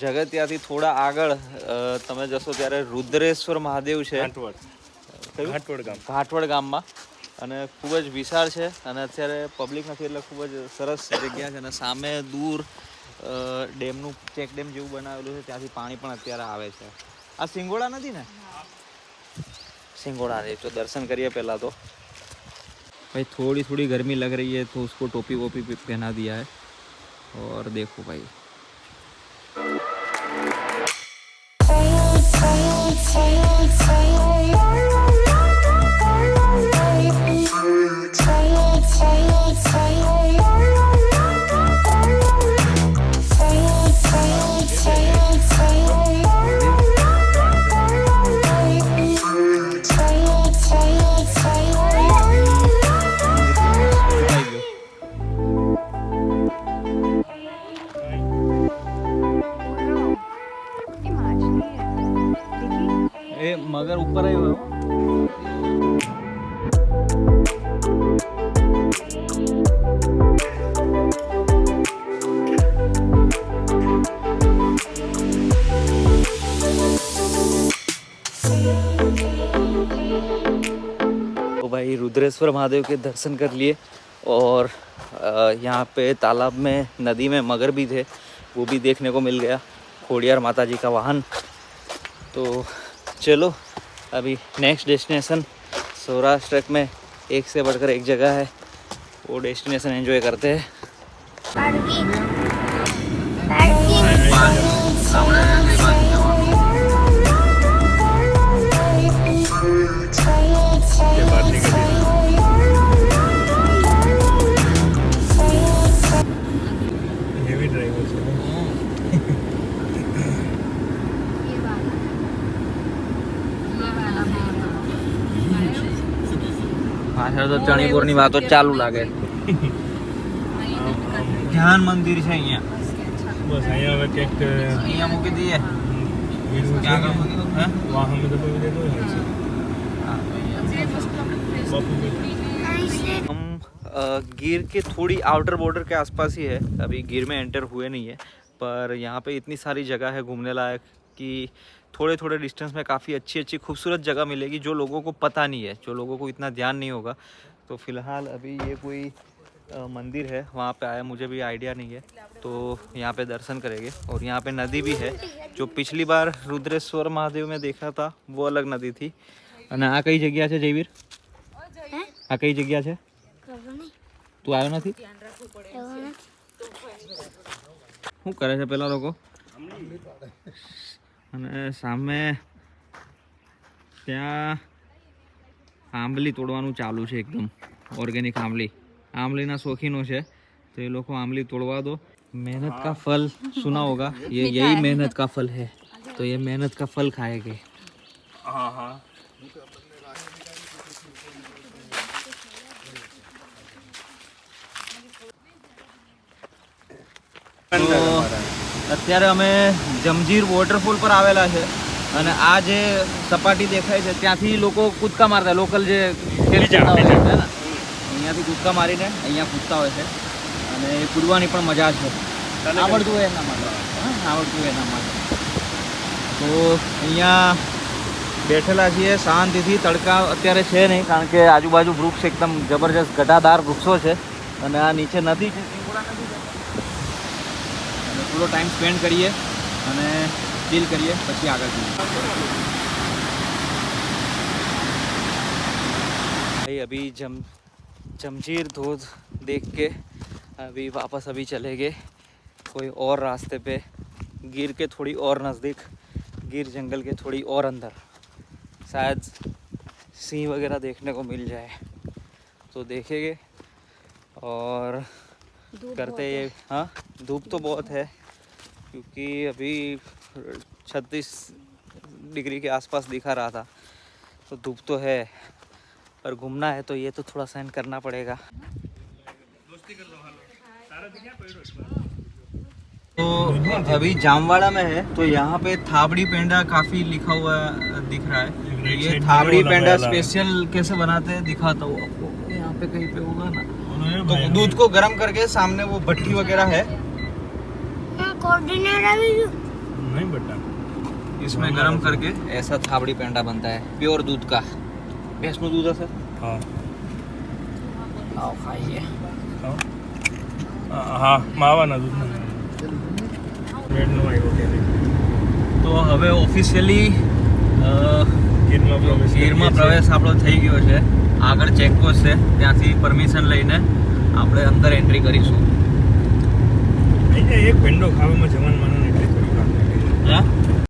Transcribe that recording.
જગત ત્યાંથી થોડા આગળ તમે જશો ત્યારે રુદ્રેશ્વર મહાદેવ છે ઘાટવડ ગામમાં, અને ખૂબ જ વિશાળ છે અને અત્યારે પબ્લિક નથી એટલે ખૂબ જ સરસ જગ્યા છે. અને સામે દૂર ડેમનું ચેક ડેમ જેવું બનાવેલું છે, ત્યાંથી પાણી પણ અત્યારે આવે છે. આ સિંગોડા નથી ને? सिंगोड़ा नहीं, तो दर्शन करिए पहला तो। भाई थोड़ी थोड़ी गर्मी लग रही है तो उसको टोपी वोपी पहना दिया है। और देखो भाई मगर ऊपर ही हुआ। तो भाई रुद्रेश्वर महादेव के दर्शन कर लिए और यहाँ पे तालाब में नदी में मगर भी थे, वो भी देखने को मिल गया। खोड़ियार माता जी का वाहन। तो चलो अभी नेक्स्ट डेस्टिनेशन सौराष्ट्र में एक से बढ़कर एक जगह है, वो डेस्टिनेशन एंजॉय करते हैं। પાછળ તો ચણીપુરની વાતો ચાલુ લાગે. ધ્યાન મંદિર છે અહીંયા. બસ અહીંયા હવે ક્યાંક અહીંયા મૂકી દઈએ. ક્યાં આગળ મૂકી દો? હે વાહન में तो कोई दे दो है. हम गिर के थोड़ी आउटर बॉर्डर के आसपास ही है, अभी गिर में एंटर हुए नहीं है, पर यहाँ पे इतनी सारी जगह है घूमने लायक कि थोड़े थोड़े डिस्टेंस में काफ़ी अच्छी अच्छी खूबसूरत जगह मिलेगी जो लोगों को पता नहीं है, जो लोगों को इतना ध्यान नहीं होगा। तो फ़िलहाल अभी ये कोई मंदिर है, वहाँ पे आया, मुझे भी आइडिया नहीं है, तो यहाँ पे दर्शन करेंगे। और यहाँ पे नदी भी है, जो पिछली बार रुद्रेश्वर महादेव में देखा था वो अलग नदी थी। અને આ કઈ જગ્યા છે જયવીર? આ કઈ જગ્યા છે? તું આવ્યો નથી? શું કરે છે પેલા લોકો? અને સામે ત્યાં આંબલી તોડવાનું ચાલુ છે, એકદમ ઓર્ગેનિક આંબલી. આંબલીના શોખીનો છે तो ये लोग को आंवली तोड़वा दो। मेहनत का फल सुना होगा, ये यही मेहनत का फल है, तो ये मेहनत का फल खाएंगे। हाँ हाँ તો અત્યારે અમે જમજીર વોટરફોલ પર આવેલા છે અને આ જે સપાટી દેખાય છે ત્યાંથી લોકો કૂદકા મારતા, લોકલ જે ખેડૂતો હોય છે ને અહીંયાથી કૂદકા મારીને અહીંયા કૂદતા હોય છે અને એ કૂદવાની પણ મજા છે. આવડતું હોય એના માટે, આવડતું હોય એના માટે. તો અહીંયા બેઠેલા છીએ શાંતિથી. તડકા અત્યારે છે નહીં કારણ કે આજુબાજુ વૃક્ષ એકદમ જબરજસ્ત ઘટાદાર વૃક્ષો છે અને આ નીચે નદી છે, સિંગોડા નદી છે. અને થોડો ટાઈમ સ્પેન્ડ કરીએ અને ચીલ કરીએ, પછી આગળ જઈએ. भाई अभी जमजीर धोध देख के अभी वापस अभी चले गए कोई और रास्ते पे, गिर के थोड़ी और नज़दीक, गिर जंगल के थोड़ी और अंदर, शायद सिंह वगैरह देखने को मिल जाए तो देखेंगे और करते ये. हाँ धूप तो बहुत है क्योंकि अभी 36 डिग्री के आसपास दिखा रहा था, तो धूप तो है, पर घूमना है तो ये तो थोड़ा सहन करना पड़ेगा. तो अभी जामवाड़ा में है, तो यहाँ पे थाबड़ी पेंडा काफ़ी लिखा हुआ दिख रहा है. ये थाबड़ी पेंडा स्पेशल कैसे बनाते हैं दिखाता हूँ आपको. यहाँ पे कहीं पे होगा ना, तो दूध को गर्म करके सामने वो भट्टी वगैरह है. नहीं बेटा इसमें गरम करके ऐसा थाबड़ी पेंडा बनता है प्योर दूध का भैंस નું दूध है सर हाँ आओ खाइए હા માવાના દૂધના બ્રેડનું આવ્યો કે તો હવે ઓફિશિયલી ગીરમાં ગીરમાં પ્રવેશ આપણો થઈ ગયો છે આગળ ચેકપોસ્ટ છે ત્યાંથી પરમિશન લઈને આપણે અંદર એન્ટ્રી કરીશું અહીંયા એક ભેંડો ખાવામાં જવાન માનોને એટલી થોડી વાત લાગે હા